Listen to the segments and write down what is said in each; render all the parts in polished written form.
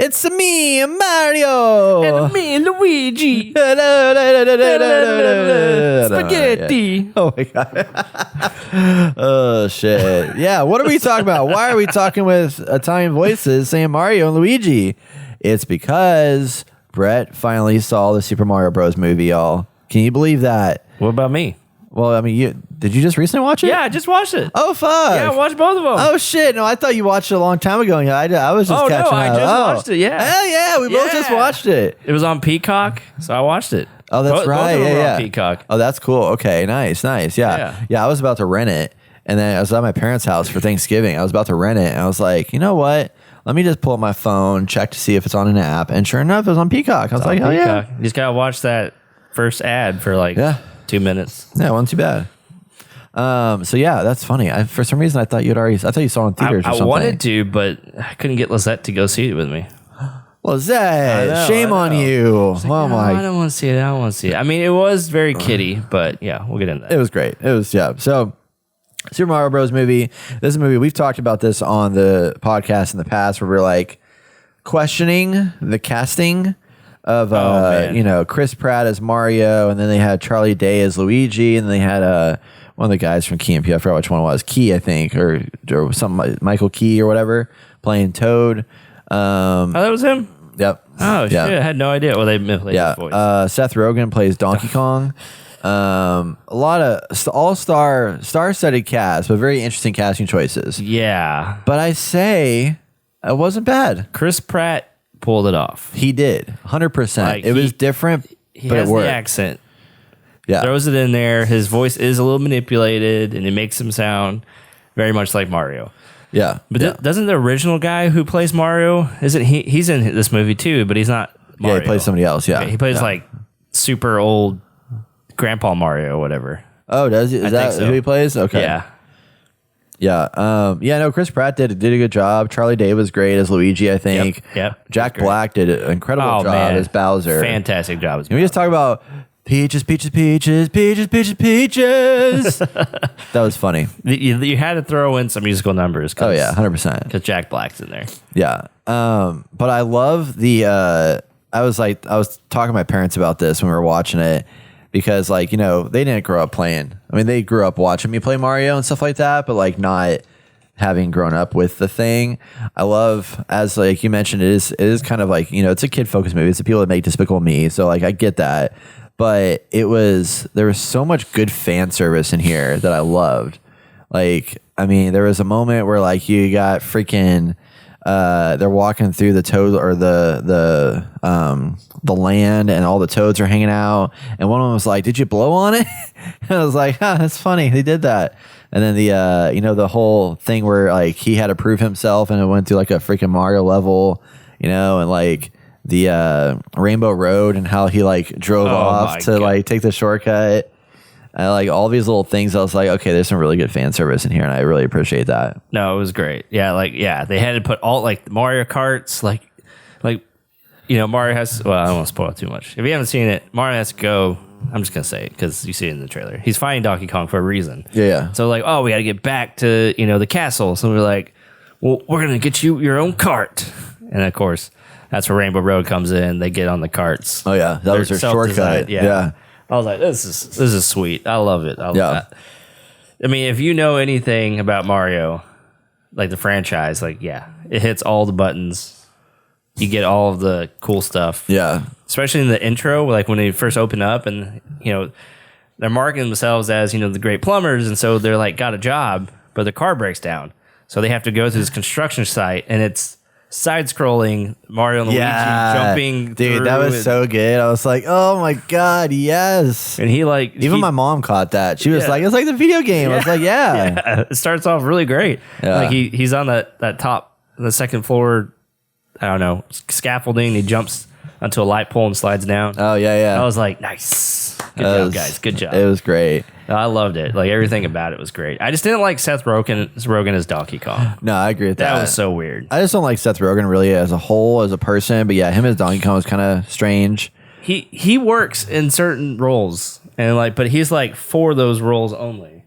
It's me, Mario. And me, Luigi. Spaghetti. Oh my god. Oh shit. Yeah, what are we talking about? Why are we talking with Italian voices saying Mario and Luigi? It's because Brett finally saw the Super Mario Bros. Movie, y'all. Can you believe that? What about me? Well, I mean, did you just recently watch it? Yeah, I just watched it. Oh, fuck. Yeah, I watched both of them. Oh, shit. No, I thought you watched it a long time ago. I was just catching up. I just watched it, yeah. Hell yeah, we both just watched it. It was on Peacock, so I watched it. Oh, that's right. Both of them were yeah. on Peacock. Oh, that's cool. Okay, nice. Yeah. I was about to rent it, and then I was at my parents' house for Thanksgiving. I was about to rent it, and I was like, you know what? Let me just pull up my phone, check to see if it's on an app, and sure enough, it was on Peacock. I was like, oh, yeah. You just got to watch that first ad for 2 minutes. Yeah, it wasn't too bad. So yeah, that's funny. For some reason, I thought you saw it in theaters or something. I wanted to, but I couldn't get Lizette to go see it with me. Lizette, shame on you. Like, no, I don't want to see it. I mean, it was very kiddie, but yeah, we'll get into that. It was great. So Super Mario Bros. Movie. This is a movie. We've talked about this on the podcast in the past where we're like questioning the casting of Chris Pratt as Mario, and then they had Charlie Day as Luigi, and then they had one of the guys from Key and Peele. I forgot which one it was. Key, I think, or some Michael Key or whatever, playing Toad. That was him? Yep. Oh, shit. I had no idea. Well, they played his voice. Seth Rogen plays Donkey Kong. A lot of star-studded cast, but very interesting casting choices. Yeah. But I say it wasn't bad. Chris Pratt pulled it off. He did. 100%. It was different, but it worked. The accent. Yeah. Throws it in there. His voice is a little manipulated, and it makes him sound very much like Mario. Yeah. But doesn't the original guy who plays Mario, isn't he's in this movie too, but he's not Mario. Yeah, he plays somebody else, yeah. Okay, he plays like super old Grandpa Mario or whatever. Oh, does he? Is that who he plays? Okay. Yeah. Yeah. No, Chris Pratt did a good job. Charlie Day was great as Luigi, I think. Yep. Jack Black did an incredible job as Bowser. Fantastic job as Bowser. Can we just talk about peaches, peaches, peaches, peaches, peaches, peaches? That was funny. You had to throw in some musical numbers. Oh, yeah, 100%. Because Jack Black's in there. Yeah. But I love the... I was talking to my parents about this when we were watching it because, they didn't grow up playing. I mean, they grew up watching me play Mario and stuff like that, but, not having grown up with the thing. I love, as, you mentioned, it is kind of it's a kid-focused movie. It's the people that make Despicable Me, so, I get that. But there was so much good fan service in here that I loved. There was a moment where you got freaking they're walking through the toad or the land, and all the toads are hanging out, and one of them was like, "Did you blow on it?" And I was like, that's funny, they did that. And then the whole thing where he had to prove himself, and it went through a freaking Mario level, and the Rainbow Road, and how he drove off to take the shortcut. I all these little things. I was like, okay, there's some really good fan service in here, and I really appreciate that. No, it was great. Yeah, they had to put all Mario Karts, Mario has. Well, I don't want to spoil it too much. If you haven't seen it, Mario has to go. I'm just gonna say it because you see it in the trailer. He's fighting Donkey Kong for a reason. Yeah. So we got to get back to the castle. So we're like, well, we're gonna get you your own cart, and of course. That's where Rainbow Road comes in. They get on the carts. Oh yeah, that was their shortcut. Yeah. I was like, this is sweet. I love it. I love that. I mean, if you know anything about Mario, the franchise, it hits all the buttons. You get all of the cool stuff. Yeah. Especially in the intro, when they first open up, and they're marketing themselves as the great plumbers, and so they're got a job, but their car breaks down, so they have to go to this construction site, and it's side-scrolling Mario and Luigi jumping through. Dude, that was so good. I was like, oh my god, yes. And even my mom caught that. She was like, it's like the video game. I was like, yeah. It starts off really great. Yeah. He's on that top, the second floor, I don't know, scaffolding. He jumps onto a light pole and slides down. Oh, yeah. I was like, nice. Good job, guys. Good job. It was great. I loved it. Everything about it was great. I just didn't like Seth Rogen as Donkey Kong. No, I agree with that. That was so weird. I just don't like Seth Rogen really as a whole, as a person. But yeah, him as Donkey Kong was kind of strange. He works in certain roles, and but he's for those roles only.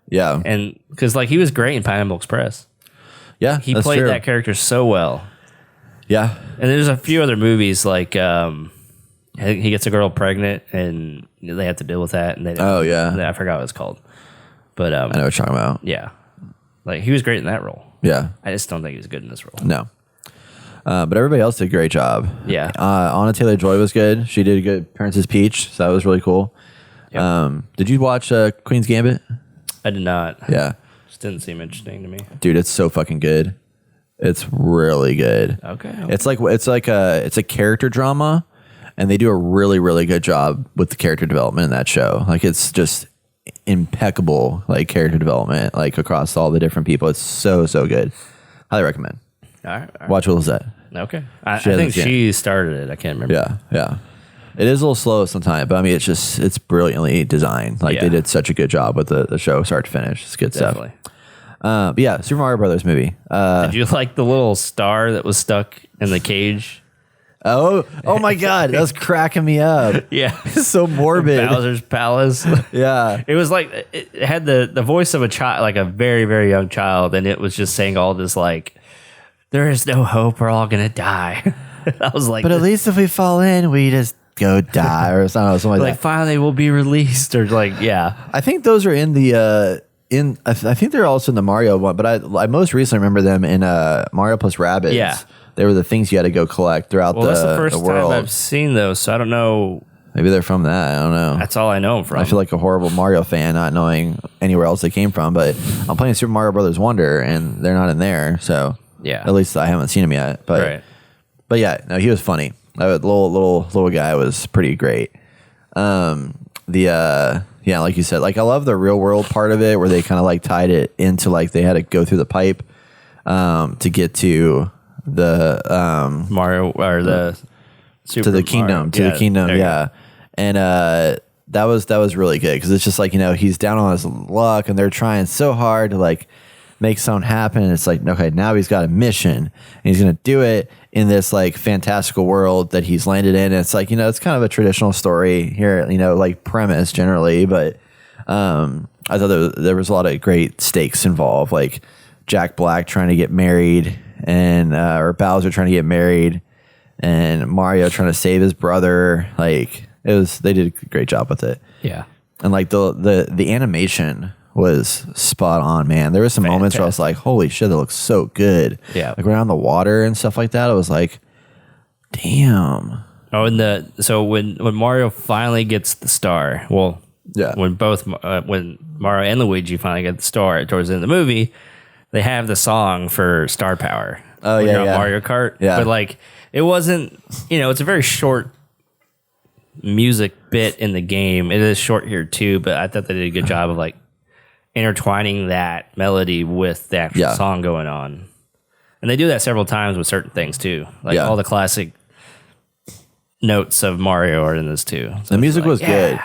Yeah. And because he was great in Pineapple Express. Yeah, he played that character so well. Yeah. And there's a few other movies like I think he gets a girl pregnant and they have to deal with that. And they Oh, yeah. I forgot what it's called. But I know what you're talking about. yeah, like he was great in that role. Yeah. I just don't think he was good in this role. No. But everybody else did a great job. Yeah. Anna Taylor-Joy was good. She did a good appearance as Peach, so that was really cool. Yep. Did you watch Queen's Gambit? I did not. Yeah. Just didn't seem interesting to me. Dude, it's so fucking good. It's really good. Okay. It's a character drama, and they do a really, really good job with the character development in that show. Like, it's just impeccable, like, character development, like, across all the different people. It's so, so good. Highly recommend. All right. Watch Will Zet. Okay. I think she started it. I can't remember. Yeah, yeah. It is a little slow sometimes, but I mean, it's brilliantly designed. Like, they did such a good job with the show, start to finish. It's good Definitely. stuff. But yeah, Super Mario Brothers movie. Did you like the little star that was stuck in the cage? Oh my God, that was cracking me up. Yeah. So morbid. Bowser's Palace. Yeah. It was like, it had the voice of a child, like a very, very young child, and it was just saying all this, like, there is no hope, we're all going to die. I was like, But at least if we fall in, we just go die or something like like that. finally we'll be released, or like, yeah. I think those are in the I think they're also in the Mario one, but I most recently remember them in Mario plus Rabbids. Yeah. They were the things you had to go collect throughout That's the first world. time I've seen those, so I don't know. Maybe they're from that. I don't know. That's all I know them from. I feel like a horrible Mario fan not knowing anywhere else they came from, but I'm playing Super Mario Brothers Wonder and they're not in there, so Yeah. At least I haven't seen him yet. But Right. But yeah, no, he was funny. The little guy was pretty great. Yeah, like you said, like I love the real world part of it where they kind of like tied it into like they had to go through the pipe to get to the Mario or the Super to the Mario. kingdom, to the kingdom, there you yeah. And that was really good because it's just like, you know, he's down on his luck and they're trying so hard to like make something happen. And it's like, okay, now he's got a mission and he's gonna do it in this like fantastical world that he's landed in. And it's like, you know, it's kind of a traditional story here, you know, like premise generally, but I thought there was a lot of great stakes involved, like Jack Black trying to get married and or Bowser trying to get married and Mario trying to save his brother. Like they did a great job with it. Yeah. And like the animation was spot on, man. There were some moments where I was like, holy shit, that looks so good. Yeah. Like around the water and stuff like that. I was like, damn. Oh, and so when Mario finally gets the star, well, Yeah. when Mario and Luigi finally get the star towards the end of the movie, they have the song for Star Power. Oh, when yeah, you're on yeah. Mario Kart. Yeah. But like, it wasn't, you know, it's a very short music bit in the game. It is short here too, but I thought they did a good job of like intertwining that melody with the actual song going on. And they do that several times with certain things too. Like all the classic notes of Mario are in this too. So The music like, was good.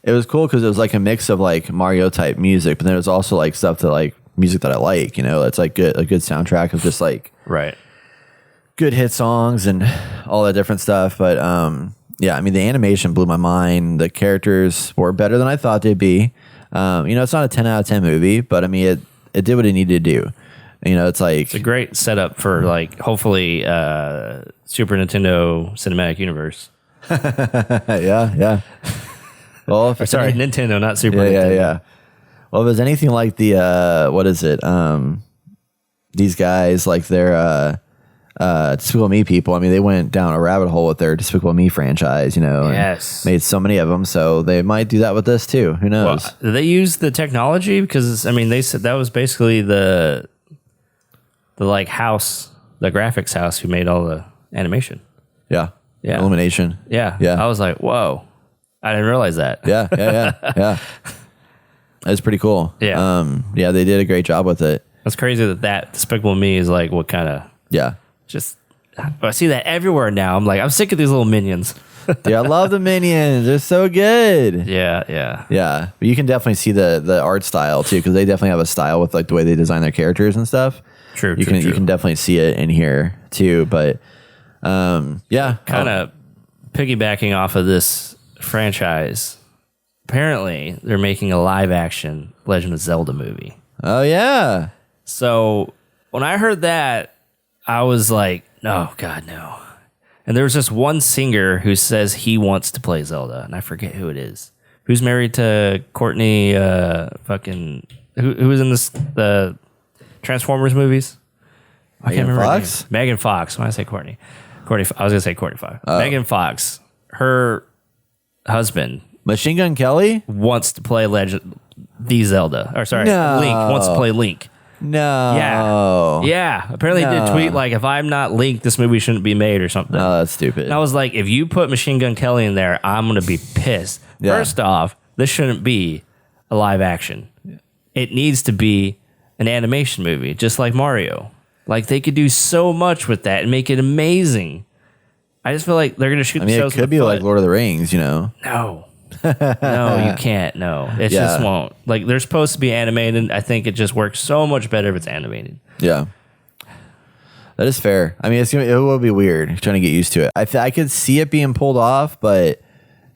It was cool because it was like a mix of like Mario type music, but then it was also like stuff that like music that I like, you know, it's like a good soundtrack of just like right. good hit songs and all that different stuff. But yeah, I mean, the animation blew my mind. The characters were better than I thought they'd be. You know, it's not a 10 out of 10 movie, but I mean, it did what it needed to do. You know, it's like It's a great setup for like hopefully Super Nintendo Cinematic Universe. yeah. Well, if it's Sorry, Nintendo, not Super yeah, Nintendo. yeah. Well, if there's anything like the what is it? These guys like their Despicable Me people. I mean, they went down a rabbit hole with their Despicable Me franchise, you know, and Yes. made so many of them. So they might do that with this too. Who Well, knows? did they use the technology? Because I mean, they said that was basically the like house, the graphics house who made all the animation. Yeah. Yeah. Illumination. Yeah. Yeah. I was like, whoa. I didn't realize that. Yeah. That's pretty cool. Yeah. Yeah, they did a great job with it. That's crazy that Despicable Me is like what kind of Yeah. just. I see that everywhere now. I'm like, I'm sick of these little minions. Dude, I love the Minions. They're so good. Yeah. Yeah, but you can definitely see the art style too, because they definitely have a style with like the way they design their characters and stuff. True. You can definitely see it in here too. But yeah, Kind of piggybacking off of this franchise. Apparently, they're making a live action Legend of Zelda movie. Oh yeah, So when I heard that, I was like, No, God, no. And there's this one singer who says he wants to play Zelda, and I forget who it is. Who's married to Courtney? Who was in the Transformers movies? I can't remember. Fox? Megan Fox. When I say Courtney, I was gonna say Courtney Fox. Megan Fox. Her husband Machine Gun Kelly wants to play Zelda. Or sorry, No. Link wants to play Link. No. Yeah. Apparently, he did tweet like, "If I'm not Link, this movie shouldn't be made" or something. Oh, that's stupid. And I was like, if you put Machine Gun Kelly in there, I'm gonna be pissed. Yeah. First off, this shouldn't be a live action. It needs to be an animation movie, just like Mario. Like they could do so much with that and make it amazing. I just feel like they're gonna shoot I mean, themselves it could in the be foot. like Lord of the Rings, you know? No. No, you can't. No, it Yeah. just won't. Like they're supposed to be animated. I think it just works so much better if it's animated. Yeah. That is fair. I mean, it will be weird trying to get used to it. I could see it being pulled off, but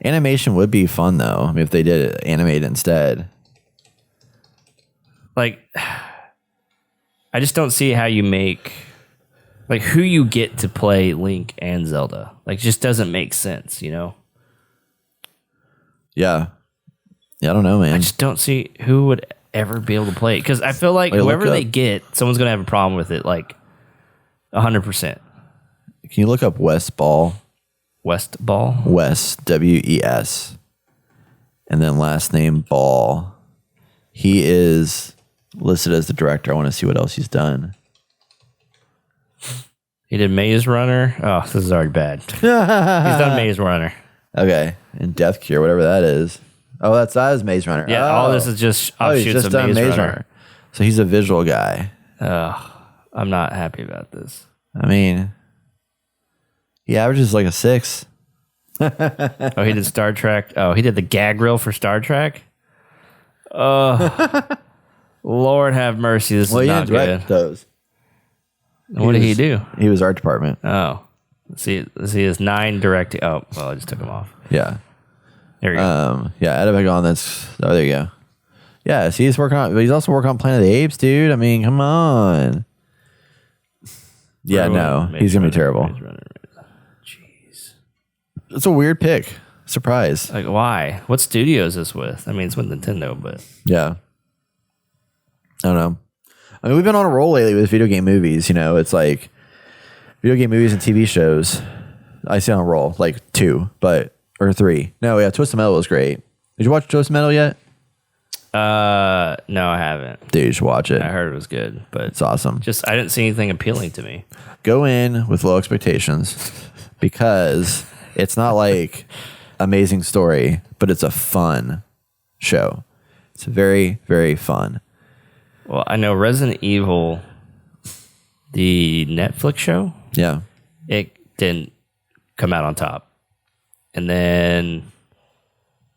animation would be fun though. I mean, if they did it animated instead. Like, I just don't see how you make like who you get to play Link and Zelda. Like, just doesn't make sense, you know? Yeah. Yeah, I don't know, man. I just don't see who would ever be able to play it because I feel like Wait, look whoever they up. get, someone's gonna have a problem with it. Like 100%. Can you look up West Ball? West Ball. West, WES. And then last name Ball. He is listed as the director. I want to see what else he's done. He did Maze Runner. Oh, this is already bad. He's done Maze Runner. Okay. And Death Cure, whatever that is. Oh, that is Maze Runner. Yeah, all this is just he's offshoots just of done Maze Runner. So he's a visual guy. I'm not happy about this. I mean, he averages like a 6. Oh, he did Star Trek. Oh, he did the gag reel for Star Trek. Oh, Lord have mercy. This Well, is he not didn't good. direct those. What did he do? He was art department. Oh, let's see his 9 directing. Oh, well, I just took him off. Yeah. There we go. Yeah, add it back on. That's there you go. Yeah, see, he's also working on Planet of the Apes, dude. I mean, come on. Yeah, no, he's gonna be terrible. Jeez. It's a weird pick. Surprise. Like, why? What studio is this with? I mean, it's with Nintendo, but Yeah. I don't know. I mean, we've been on a roll lately with video game movies. You know, it's like video game movies and TV shows. I say on a roll, like 2, or 3. No, yeah, Twisted Metal was great. Did you watch Twisted Metal yet? no, I haven't. Dude, you should watch it. I heard it was good, but It's awesome. just I didn't see anything appealing to me. Go in with low expectations because it's not like amazing story, but it's a fun show. It's very, very fun. Well, I know Resident Evil, the Netflix show, Yeah. it didn't come out on top. And then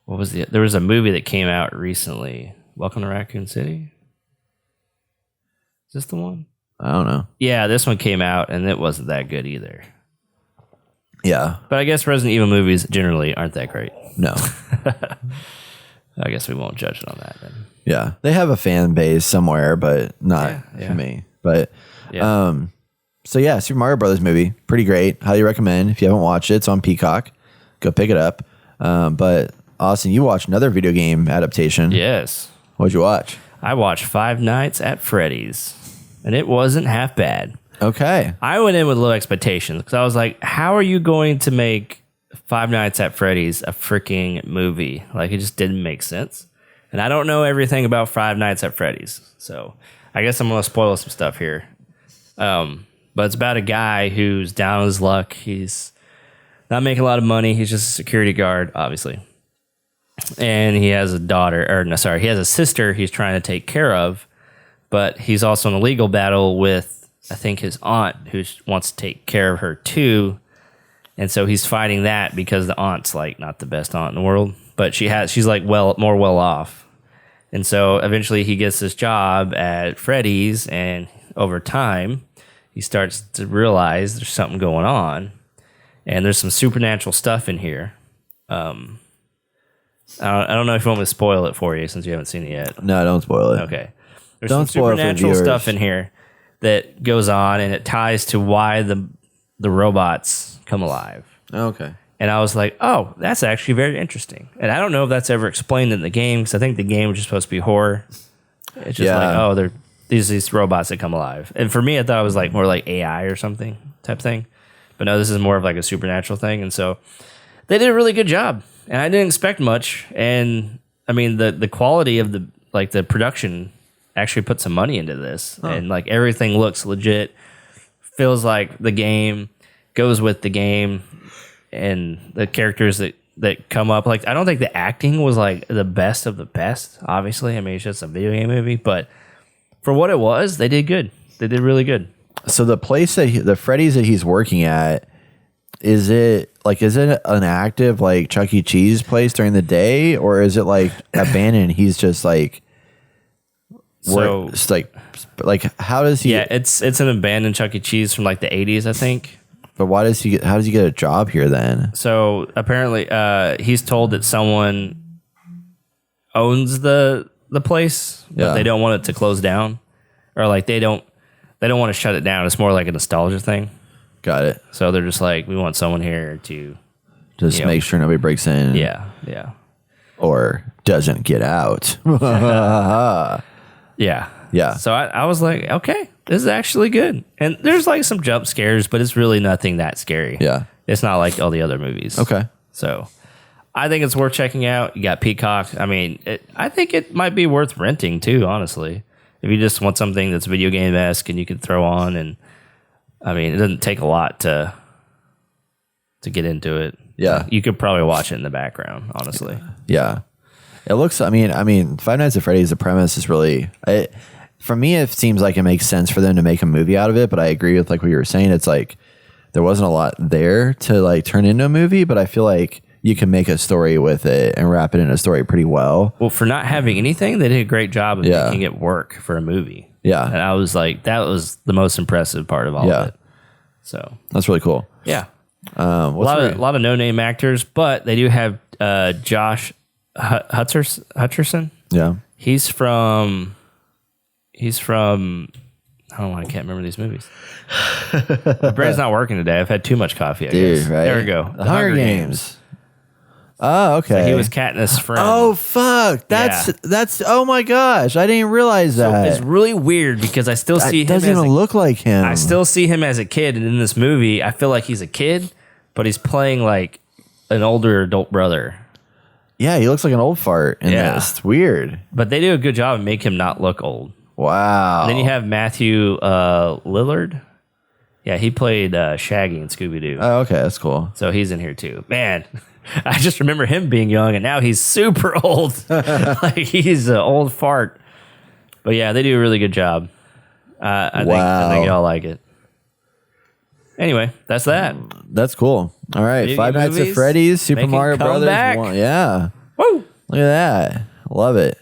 what was there was a movie that came out recently. Welcome to Raccoon City. Is this the one? I don't know. Yeah, this one came out and it wasn't that good either. Yeah. But I guess Resident Evil movies generally aren't that great. No. I guess we won't judge it on that then. Yeah. They have a fan base somewhere, but not Yeah. for me. But Yeah. so yeah, Super Mario Brothers movie, pretty great. Highly recommend. If you haven't watched it, it's on Peacock. Go pick it up. But Austin, you watched another video game adaptation. Yes. What'd you watch? I watched Five Nights at Freddy's, and it wasn't half bad. Okay. I went in with low expectations because I was like, how are you going to make Five Nights at Freddy's a freaking movie? Like, it just didn't make sense. And I don't know everything about Five Nights at Freddy's, so I guess I'm going to spoil some stuff here. But it's about a guy who's down on his luck. He's not making a lot of money. He's just a security guard, obviously. And he has a he has a sister he's trying to take care of, but he's also in a legal battle with, I think, his aunt who wants to take care of her too. And so he's fighting that because the aunt's like not the best aunt in the world, but she's like more well off. And so eventually he gets this job at Freddy's, and over time he starts to realize there's something going on, and there's some supernatural stuff in here. I don't know if you want me to spoil it for you since you haven't seen it yet. No, don't spoil it. Okay. There's Don't some spoil it for supernatural viewers. stuff in here that goes on, and it ties to why the the robots come alive. Okay. And I was like, oh, that's actually very interesting. And I don't know if that's ever explained in the game, because I think the game was just supposed to be horror. It's just like, oh, they're these robots that come alive. And for me, I thought it was like more like AI or something type thing. But no, this is more of like a supernatural thing. And so they did a really good job. And I didn't expect much. And I mean, the quality of the production actually put some money into this. Oh. And like everything looks legit, feels like the game, goes with the game, and the characters that come up. Like, I don't think the acting was like the best of the best, obviously. I mean, it's just a video game movie, but for what it was, they did good. They did really good. So the place that the Freddy's that he's working at, is it an active like Chuck E. Cheese place during the day, or is it like abandoned? He's just like, so like how does he? Yeah, it's an abandoned Chuck E. Cheese from like the 80s, I think. But how does he get a job here then? So apparently, he's told that someone owns the place, but they don't want it to close down, or like they don't want to shut it down. It's more like a nostalgia thing. Got it. So they're just like, we want someone here to just make sure nobody breaks in. Yeah. Or doesn't get out. Yeah. So I was like, okay, this is actually good. And there's like some jump scares, but it's really nothing that scary. Yeah. It's not like all the other movies. Okay. So I think it's worth checking out. You got Peacock. I mean, I think it might be worth renting too, honestly. If you just want something that's video game-esque and you can throw on, and I mean, it doesn't take a lot to get into it. Yeah. You could probably watch it in the background, honestly. Yeah. It looks, I mean, Five Nights at Freddy's, the premise is really, for me, it seems like it makes sense for them to make a movie out of it, but I agree with like what you were saying. It's like, there wasn't a lot there to like turn into a movie, but I feel like you can make a story with it and wrap it in a story pretty well. Well, for not having anything, they did a great job of making it work for a movie. Yeah. And I was like, that was the most impressive part of all of it. So that's really cool. Yeah. A lot of no-name actors, but they do have Josh Hutcherson. Yeah. He's from I can't remember these movies. My brain's not working today. I've had too much coffee, I guess. Right? There we go. The Hunger Games. Oh, okay. So he was Katniss' friend. Oh, fuck. That's oh my gosh. I didn't realize that. So it's really weird because I still see him. Doesn't even look like him. I still see him as a kid, and in this movie, I feel like he's a kid, but he's playing like an older adult brother. Yeah, he looks like an old fart in this. It's weird. But they do a good job of make him not look old. Wow. And then you have Matthew Lillard. Yeah, he played Shaggy in Scooby-Doo. Oh, okay. That's cool. So he's in here too. Man, I just remember him being young, and now he's super old. Like he's an old fart. But yeah, they do a really good job. I think y'all like it. Anyway, that's that. That's cool. All right. Video Five Nights at movies, Freddy's, Super Mario Brothers. back. Yeah. Woo! Look at that. Love it.